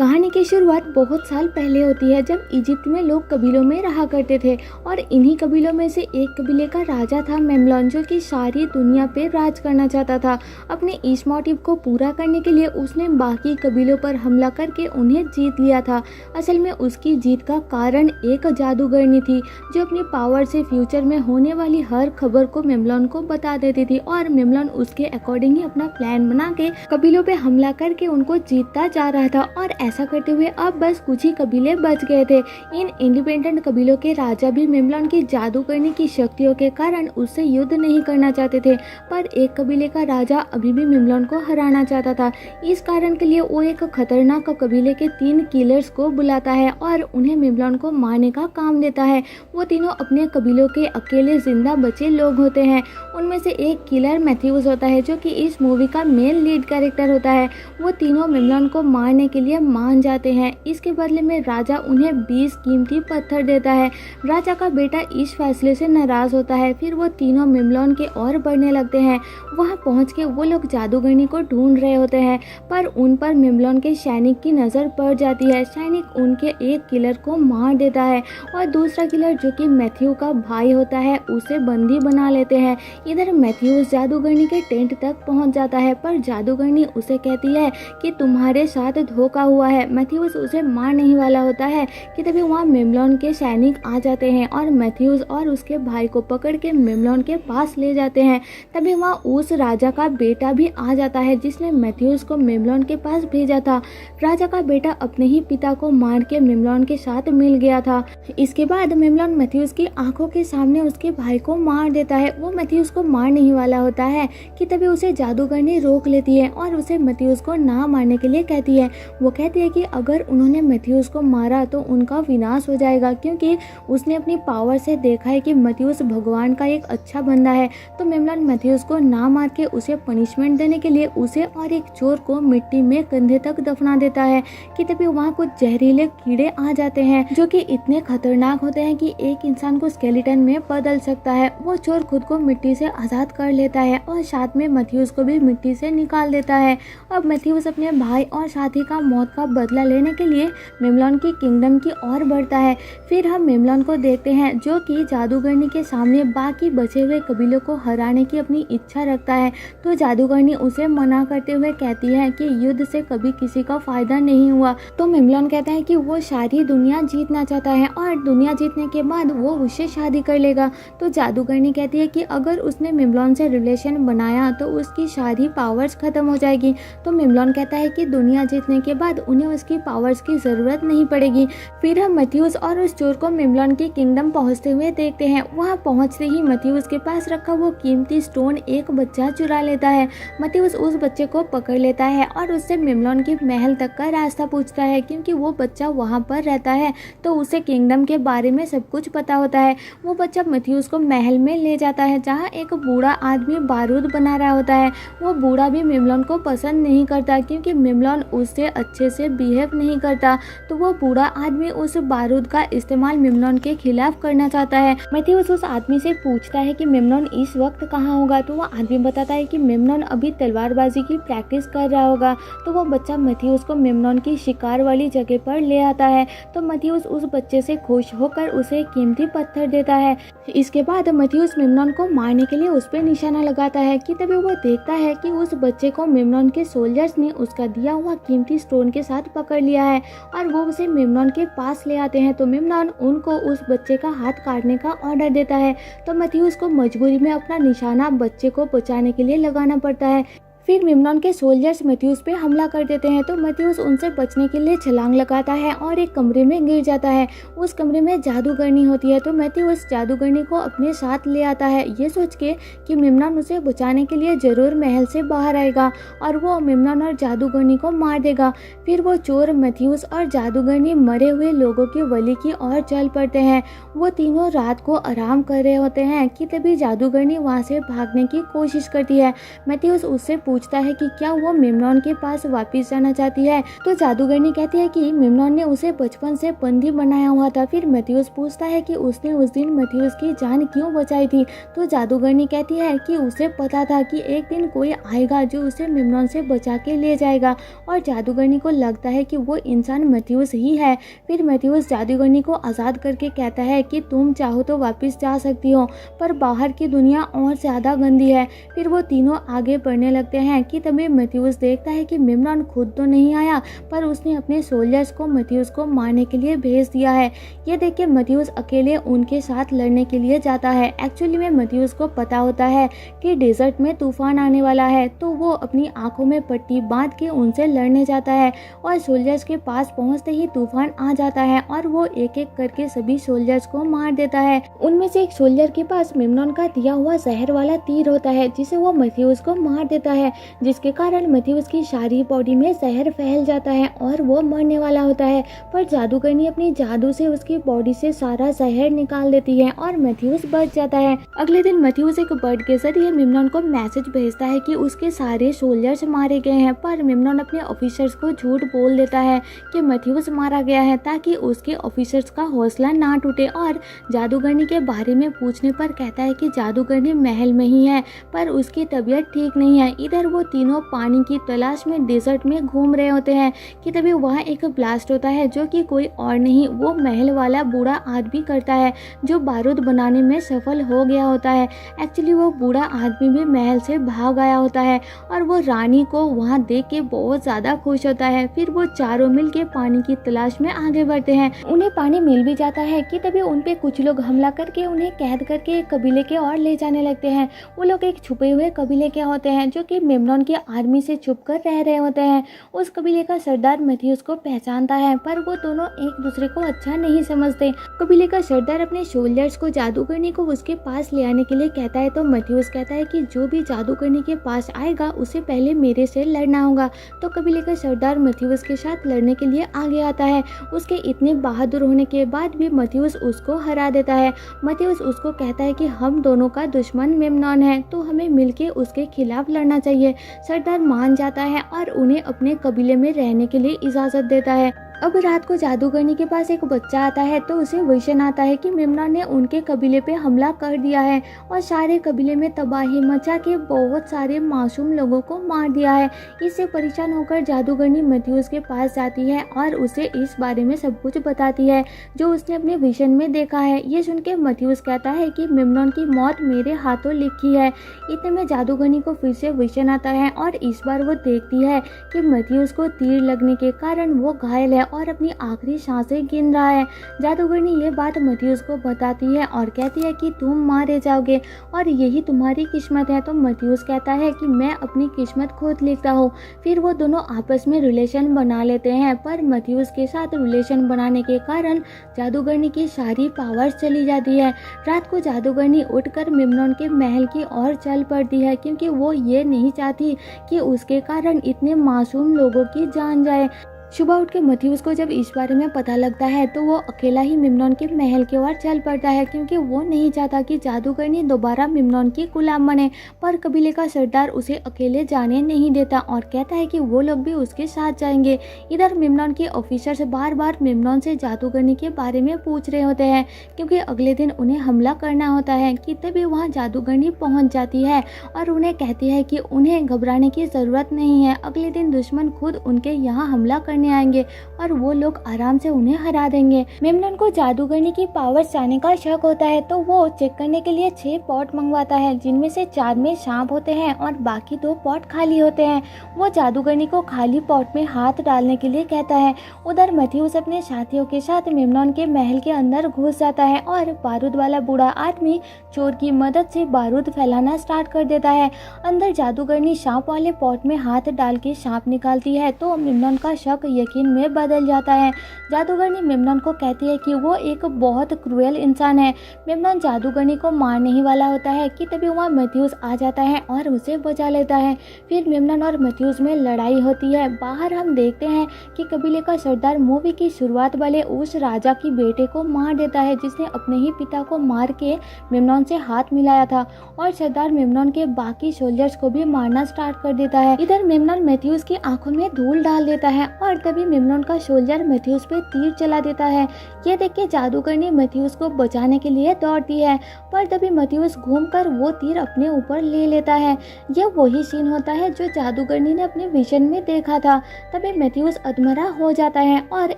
कहानी की शुरुआत बहुत साल पहले होती है, जब इजिप्ट में लोग कबीलों में रहा करते थे और इन्हीं कबीलों में से एक कबीले का राजा था मेमनॉन, जो कि सारी दुनिया पे राज करना चाहता था। अपने इस मोटिव को पूरा करने के लिए उसने बाकी कबीलों पर हमला करके उन्हें जीत लिया था। असल में उसकी जीत का कारण एक जादूगरनी थी, जो अपनी पावर से फ्यूचर में होने वाली हर खबर को मेमनॉन को बता देती थी और मेमनॉन उसके अकॉर्डिंग ही अपना प्लान बना के कबीलों पे हमला करके उनको जीतता जा रहा था। और ऐसा करते हुए अब बस कुछ ही कबीले बच गए थे। इन इंडिपेंडेंट कबीलों के राजा भी मेमनॉन की जादू करने की शक्तियों के कारण उससे युद्ध नहीं करना चाहते थे, पर एक कबीले का राजा अभी भी मेमनॉन को हराना चाहता था। इस कारण के लिए वो एक खतरनाक कबीले के 3 किलर्स को बुलाता है और उन्हें मेमनॉन को मारने का काम देता है। वो तीनों अपने कबीलों के अकेले जिंदा बचे लोग होते हैं। उनमें से एक किलर मैथ्यूज होता है, जो कि इस मूवी का मेन लीड कैरेक्टर होता है। वो तीनों मेमनॉन को मारने के लिए मान जाते हैं। इसके बदले में राजा उन्हें 20 कीमती पत्थर देता है। राजा का बेटा इस फैसले से नाराज होता है। फिर वो तीनों मेमनॉन के ओर बढ़ने लगते हैं। वहां पहुंच के वो लोग जादूगरनी को ढूंढ रहे होते हैं, पर उन पर मेमनॉन के सैनिक की नजर पड़ जाती है। सैनिक उनके एक किलर को मार देता है और दूसरा किलर, जो कि मैथ्यू का भाई होता है, उसे बंदी बना लेते हैं। इधर मैथ्यूज जादूगरनी के टेंट तक पहुंच जाता है, पर जादूगरनी उसे कहती है कि तुम्हारे साथ धोखा हुआ है। मैथ्यूज उसे मार नहीं वाला होता है कि तभी वहाँ मेमनॉन के सैनिक आ जाते हैं और मैथ्यूज और उसके भाई को पकड़ के मेमनॉन के पास ले जाते हैं। तभी वहाँ उस राजा का बेटा भी आ जाता है, जिसने मैथ्यूज को मेमनॉन के पास भेजा था। राजा का बेटा अपने ही पिता को मार के मेमनॉन के साथ मिल गया था। इसके बाद मेमनॉन मैथ्यूज की आंखों के सामने उसके भाई को मार देता है। वो मैथ्यूज को मार नहीं वाला होता है कि तभी उसे जादूगरनी रोक लेती है और उसे मैथ्यूज को ना मारने के लिए कहती है। वो कहती है कि अगर उन्होंने मैथ्यूज को मारा तो उनका विनाश हो जाएगा, क्योंकि उसने अपनी पावर से देखा है कि मैथ्यूज भगवान का एक अच्छा बंदा है। तो मेमनॉन मैथ्यूज को ना मार के उसे पनिशमेंट देने के लिए उसे और एक चोर को मिट्टी में कंधे तक दफना देता है कि तभी वहाँ कुछ जहरीले कीड़े आ जाते हैं, जो कि इतने खतरनाक होते हैं कि एक इंसान को स्केलेटन में बदल सकता है। वो चोर खुद को मिट्टी से आज़ाद कर लेता है और साथ में मैथ्यूज को भी मिट्टी से निकाल देता है। अब मैथ्यूज अपने भाई और साथी का मौत का बदला लेने के लिए मेमनॉन की किंगडम की ओर बढ़ता है। फिर हम मेमनॉन को देखते हैं, जो कि जादूगरनी के सामने बाकी बचे हुए कबीलों को हराने की अपनी इच्छा रखता है। तो जादूगरनी उसे मना करते हुए कहती है कि युद्ध से कभी किसी का फायदा नहीं हुआ। तो मेमनॉन कहता है कि वो सारी दुनिया जीतना चाहता है और दुनिया जीतने के बाद वो उससे शादी कर लेगा। तो जादूगरनी कहती है कि अगर उसने मेमनॉन से रिलेशन बनाया तो उसकी सारी पावर्स खत्म हो जाएगी। तो मेमनॉन कहता है कि दुनिया जीतने के बाद उन्हें उसकी पावर्स की ज़रूरत नहीं पड़ेगी। फिर हम मैथ्यूज और उस चोर को मेमनॉन की किंगडम पहुंचते हुए देखते हैं। वहां पहुंचते ही मैथ्यूज के पास रखा वो कीमती स्टोन एक बच्चा चुरा लेता है। मैथ्यूज उस बच्चे को पकड़ लेता है और उससे मेमनॉन के महल तक का रास्ता पूछता है, क्योंकि वो बच्चा वहां पर रहता है तो उसे किंगडम के बारे में सब कुछ पता होता है। वो बच्चा मैथ्यूज को महल में ले जाता है, जहाँ एक बूढ़ा आदमी बारूद बना रहा होता है। वो बूढ़ा भी मेमनॉन को पसंद नहीं करता, क्योंकि मेमनॉन उससे अच्छे से बिहेव नहीं करता। तो वो बूढ़ा आदमी उस बारूद का इस्तेमाल मेमनॉन के खिलाफ करना चाहता है। मैथ्यूज उस आदमी से पूछता है कि मेमनॉन इस वक्त कहाँ होगा। तो वो आदमी बताता है कि मेमनॉन अभी तलवारबाजी की प्रैक्टिस कर रहा होगा। तो वो बच्चा मैथ्यूज को मेमनॉन की शिकार वाली जगह पर ले आता है। तो मैथ्यूज उस बच्चे से खुश होकर उसे कीमती पत्थर देता है। इसके बाद मैथ्यूज मेमनॉन को मारने के लिए उस पर निशाना लगाता है कि तभी वो देखता है कि उस बच्चे को मेमनॉन के सोल्जर्स ने उसका दिया हुआ कीमती स्टोन के साथ पकड़ लिया है और वो उसे मेमनॉन के पास ले आते हैं। तो मेमनॉन उनको उस बच्चे का हाथ काटने का ऑर्डर देता है। तो मैथ्यूज को मजबूरी में अपना निशाना बच्चे को बचाने के लिए लगाना पड़ता है। फिर मेमनॉन के सोल्जर्स मैथ्यूज पे हमला कर देते हैं। तो मैथ्यूज उनसे बचने के लिए छलांग लगाता है और एक कमरे में गिर जाता है। उस कमरे में जादूगरनी होती है। तो मैथ्यूज जादूगरनी को अपने साथ ले आता है, ये सोच के कि मेमनॉन उसे बचाने के लिए जरूर महल से बाहर आएगा और वो मेमनॉन और जादूगरनी को मार देगा। फिर वो चोर मैथ्यूज और जादूगरनी मरे हुए लोगों की वली की ओर चल पड़ते हैं। वो तीनों रात को आराम कर रहे होते हैं कि तभी जादूगरनी वहाँ से भागने की कोशिश करती है। मैथ्यूज उससे पूछता है कि क्या वो मेमनॉन के पास वापस जाना चाहती है। तो जादूगरनी कहती है कि मेमनॉन ने उसे बचपन से बंदी बनाया हुआ था। फिर मैथ्यूस पूछता है कि उसने उस दिन मैथ्यूस की जान क्यों बचाई थी। तो जादूगरनी कहती है कि उसे पता था कि एक दिन कोई आएगा जो उसे मेमनॉन से बचा के ले जाएगा, और जादूगरनी को लगता है कि वो इंसान मैथ्यूस ही है। फिर मैथ्यूस जादूगरनी को आज़ाद करके कहता है कि तुम चाहो तो वापस जा सकती हो, पर बाहर की दुनिया और ज़्यादा गंदी है। फिर वो तीनों आगे बढ़ने लगते हैं कि तभी मैथ्यूस देखता है कि मेमनॉन खुद तो नहीं आया, पर उसने अपने सोल्जर्स को मैथ्यूस को मारने के लिए भेज दिया है। ये देख के मैथ्यूस अकेले उनके साथ लड़ने के लिए जाता है। एक्चुअली में मैथ्यूस को पता होता है कि डेजर्ट में तूफान आने वाला है, तो वो अपनी आंखों में पट्टी बांध के उनसे लड़ने जाता है, और सोल्जर्स के पास पहुंचते ही तूफान आ जाता है और वो एक एक करके सभी सोल्जर्स को मार देता है। उनमें से एक सोल्जर के पास मेमनॉन का दिया हुआ जहर वाला तीर होता है, जिसे वो मैथ्यूस को मार देता है, जिसके कारण मैथ्यूस की सारी बॉडी में जहर फैल जाता है और वो मरने वाला होता है। पर जादूगरनी अपनी जादू से उसकी बॉडी से सारा जहर निकाल देती है और मैथ्यूस बच जाता है। अगले दिन मैथ्यूस एक बर्ड के जरिए मेमनॉन को मैसेज भेजता है कि उसके सारे सोल्जर्स मारे गए हैं, पर मेमनॉन अपने ऑफिसर्स को झूठ बोल देता है कि मैथ्यूस मारा गया है, ताकि उसके ऑफिसर्स का हौसला ना टूटे। और जादूगरनी के बारे में पूछने पर कहता है कि जादूगरनी महल में ही है, पर उसकी तबीयत ठीक नहीं है। इधर वो तीनों पानी की तलाश में डेजर्ट में घूम रहे होते हैं कि तभी वहाँ एक ब्लास्ट होता है, जो कि कोई और नहीं वो महल वाला बूढ़ा आदमी करता है, जो बारूद बनाने में सफल हो गया होता है। एक्चुअली वो बूढ़ा आदमी भी महल से भाग आया होता है और वो रानी को वहाँ देख के बहुत ज़्यादा खुश होता है। फिर वो चारों मिल के पानी की तलाश में आगे बढ़ते हैं। उन्हें पानी मिल भी जाता है कि तभी उन पे कुछ लोग हमला करके उन्हें कैद करके एक कबीले के और ले जाने लगते हैं। वो लोग एक छुपे हुए कबीले के होते हैं, जो कि मेमनॉन की आर्मी से छुप कर रह रहे होते हैं। उस कबीले का सरदार मैथ्यूस को पहचानता है, पर वो दोनों एक दूसरे को अच्छा नहीं समझते। कबीले का सरदार अपने सोल्जर्स को जादूगरनी को उसके पास ले आने के लिए कहता है, तो मैथ्यूस कहता है कि जो भी जादूगरनी के पास आएगा उसे पहले मेरे से लड़ना होगा। तो कबीले का सरदार मैथ्यूस के साथ लड़ने के लिए आगे आता है। उसके इतने बहादुर होने के बाद भी मैथ्यूस उसको हरा देता है। मैथ्यूस उसको कहता है कि हम दोनों का दुश्मन मेमनॉन है, तो हमें मिलके उसके खिलाफ लड़ना चाहिए। सरदार मान जाता है और उन्हें अपने कबीले में रहने के लिए इजाज़त देता है। अब रात को जादूगरनी के पास एक बच्चा आता है, तो उसे विजन आता है कि मेमनॉन ने उनके कबीले पे हमला कर दिया है और सारे कबीले में तबाही मचा के बहुत सारे मासूम लोगों को मार दिया है। इससे परेशान होकर जादूगरनी मैथ्यूस के पास जाती है और उसे इस बारे में सब कुछ बताती है जो उसने अपने विजन में देखा है। ये सुन के मैथ्यूस कहता है कि मेमनॉन की मौत मेरे हाथों लिखी है। इतने में जादूगरनी को फिर से विजन आता है और इस बार वो देखती है कि मैथ्यूस को तीर लगने के कारण वो घायल है और अपनी आखिरी सांसें गिन रहा है। जादूगरनी ये बात मैथ्यूस को बताती है और कहती है कि तुम मारे जाओगे और यही तुम्हारी किस्मत है। तो मैथ्यूस कहता है कि मैं अपनी किस्मत खुद लिखता हूँ। फिर वो दोनों आपस में रिलेशन बना लेते हैं, पर मैथ्यूस के साथ रिलेशन बनाने के कारण जादूगरनी की सारी पावर्स चली जाती है। रात को जादूगरनी उठकर मेमनॉन के महल की ओर चल पड़ती है, क्योंकि वो ये नहीं चाहती कि उसके कारण इतने मासूम लोगों की जान जाए। सुबह उठ के मैथ्यूस को जब इस बारे में पता लगता है, तो वो अकेला ही मेमनॉन के महल की ओर चल पड़ता है, क्योंकि वो नहीं चाहता कि जादूगरनी दोबारा मेमनॉन की गुलाम बने। पर कबीले का सरदार उसे अकेले जाने नहीं देता और कहता है कि वो लोग भी उसके साथ जाएंगे। इधर मेमनॉन के ऑफिसर्स बार बार मेमनॉन से जादूगरनी के बारे में पूछ रहे होते हैं, क्योंकि अगले दिन उन्हें हमला करना होता है। कि तभी वहाँ जादूगरनी पहुँच जाती है और उन्हें कहती है कि उन्हें घबराने की ज़रूरत नहीं है। अगले दिन दुश्मन खुद उनके यहाँ हमला करने आएंगे और वो लोग आराम से उन्हें हरा देंगे। मेमनॉन को जादूगरनी की पावर्स जाने का शक होता है, तो वो चेक करने के लिए 6 पॉट मंगवाता है, जिनमें से 4 में सांप होते हैं और बाकी 2 पॉट खाली होते हैं। वो जादूगरनी को खाली पॉट में हाथ डालने के लिए कहता है। उधर मैथ्यूस अपने साथियों के साथ मेमनॉन के महल के अंदर घुस जाता है और बारूद वाला बूढ़ा आदमी चोर की मदद से बारूद फैलाना स्टार्ट कर देता है। अंदर जादूगरनी सांप वाले पॉट में हाथ डाल के सांप निकालती है, तो मेमनॉन का शक यकीन में बदल जाता है। जादूगरनी मेमनन को कहती है कि वो एक बहुत क्रूएल इंसान है। मेमनन जादूगरनी को मारने ही वाला होता है कि तभी वहाँ मैथ्यूस आ जाता है और उसे बचा लेता है। फिर मेमनन और मैथ्यूस में लड़ाई होती है। बाहर हम देखते हैं कि कबीले का सरदार मूवी की शुरुआत वाले उस राजा की बेटे को मार देता है जिसने अपने ही पिता को मार के मेमनन से हाथ मिलाया था, और सरदार मेमनन के बाकी सोल्जर्स को भी मारना स्टार्ट कर देता है। इधर मेमनन मैथ्यूस की आंखों में धूल डाल देता है और तभी मेमनन का सोल्जर मैथ्यूस पे तीर चला देता है। ये देख के जादूगरनी मैथ्यूस को बचाने के लिए दौड़ती है, पर तभी मैथ्यूस घूमकर वो तीर अपने ऊपर ले लेता है। यह वही सीन होता है जो जादूगरनी ने अपने विजन में देखा था। तभी मैथ्यूस अधमरा हो जाता है और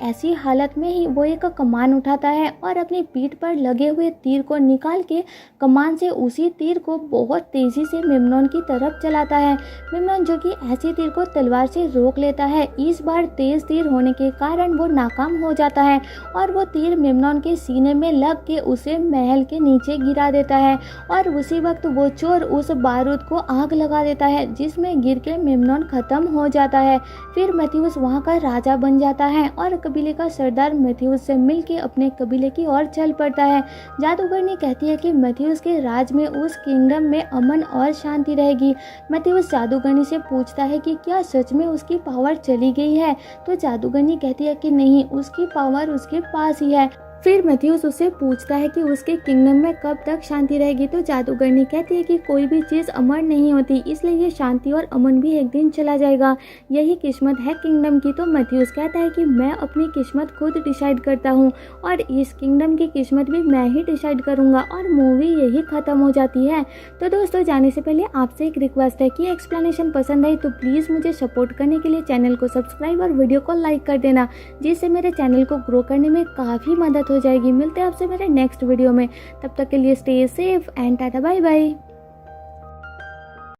ऐसी हालत में ही वो एक कमान उठाता है और अपनी पीठ पर लगे हुए तीर को निकाल के कमान से उसी तीर को बहुत तेजी से मेमनन की तरफ चलाता है। मेमनन जो कि ऐसे तीर को तलवार से रोक लेता है। इस बार तेज तीर होने के कारण वो नाकाम हो जाता है और वो तीर मेमनन के सीने में लग के उसे महल के नीचे गिरा देता है, और उसी वक्त वो चोर उस बारूद को आग लगा देता है जिसमें गिर के मेमनन खत्म हो जाता है। फिर मैथ्यूस वहाँ का राजा बन जाता है और कबीले का सरदार मैथ्यूस से मिलके अपने कबीले की ओर चल पड़ता है। जादूगरनी कहती है कि मैथ्यूस के राज में, उस किंगडम में अमन और शांति रहेगी। मैथ्यूस जादूगरनी से पूछता है कि क्या सच में उसकी पावर चली गई है, तो जादूगरनी कहती है कि नहीं, उसकी पावर उसके पास ही है। फिर मैथ्यूस उससे पूछता है कि उसके किंगडम में कब तक शांति रहेगी, तो जादूगरनी कहती है कि कोई भी चीज़ अमर नहीं होती, इसलिए ये शांति और अमन भी एक दिन चला जाएगा, यही किस्मत है किंगडम की। तो मैथ्यूस कहता है कि मैं अपनी किस्मत खुद डिसाइड करता हूँ और इस किंगडम की किस्मत भी मैं ही डिसाइड करूँगा, और मूवी यही ख़त्म हो जाती है। तो दोस्तों, जाने से पहले आपसे एक रिक्वेस्ट है कि एक्सप्लेनेशन पसंद आई तो प्लीज़ मुझे सपोर्ट करने के लिए चैनल को सब्सक्राइब और वीडियो को लाइक कर देना, जिससे मेरे चैनल को ग्रो करने में काफ़ी मदद हो जाएगी। मिलते हैं आपसे मेरे नेक्स्ट वीडियो में, तब तक के लिए stay safe and tata bye bye.